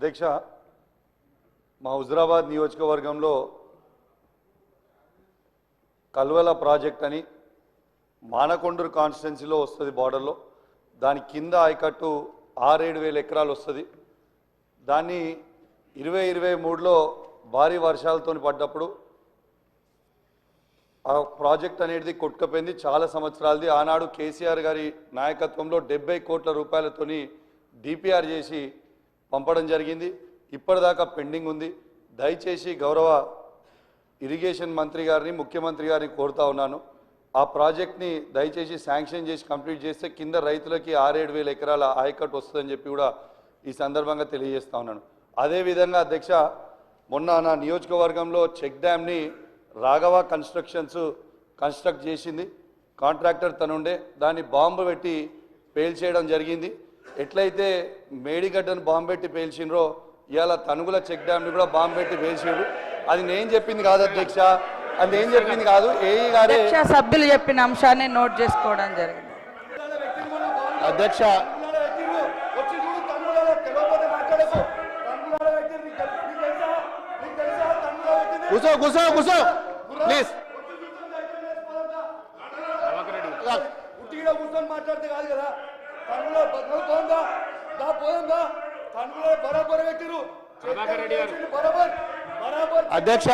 అధ్యక్ష, మా హుజరాబాద్ నియోజకవర్గంలో కల్వల ప్రాజెక్ట్ అని మానకొండూరు కాన్స్టిట్యున్సీలో వస్తుంది బార్డర్లో. దాని కింద ఆయకట్టు 6-7 ఎకరాలు వస్తుంది. దాన్ని 2023లో భారీ వర్షాలతో పడ్డప్పుడు ఆ ప్రాజెక్ట్ అనేది కొట్టుకుపోయింది. చాలా సంవత్సరాలది. ఆనాడు కేసీఆర్ గారి నాయకత్వంలో 70 కోట్ల రూపాయలతోని డిపిఆర్ చేసి పంపడం జరిగింది. ఇప్పటిదాకా పెండింగ్ ఉంది. దయచేసి గౌరవ ఇరిగేషన్ మంత్రి గారిని, ముఖ్యమంత్రి గారిని కోరుతా ఉన్నాను, ఆ ప్రాజెక్ట్ని దయచేసి శాంక్షన్ చేసి కంప్లీట్ చేస్తే కింద రైతులకి 6-7 ఎకరాల ఆయకట్టు వస్తుందని చెప్పి కూడా ఈ సందర్భంగా తెలియజేస్తా ఉన్నాను. అదేవిధంగా అధ్యక్ష, మొన్న నా నియోజకవర్గంలో చెక్ డ్యామ్ని రాఘవ కన్స్ట్రక్షన్స్ కన్స్ట్రక్ట్ చేసింది. కాంట్రాక్టర్ తనుండే దాన్ని బాంబు పెట్టి పేల్చేయడం జరిగింది. ఎట్లయితే మేడిగడ్డను బాంబు పెట్టి పేల్చిండ్రో ఇవాళ తనుగుల చెక్ డ్యామ్ని కూడా బాంబు పెట్టి పేల్చిండు. అది నేను చెప్పింది కాదు అధ్యక్ష, అది నేను చెప్పింది కాదు, ఏఈ గారే సభ్యులు చెప్పిన అంశాన్ని నోట్ చేసుకోవడం జరిగింది. అధ్యక్ష, కూసో కూసో కూసో ప్లీజ్. కూర్చొని మాట్లాడితే కాదు కదా. అధ్యక్ష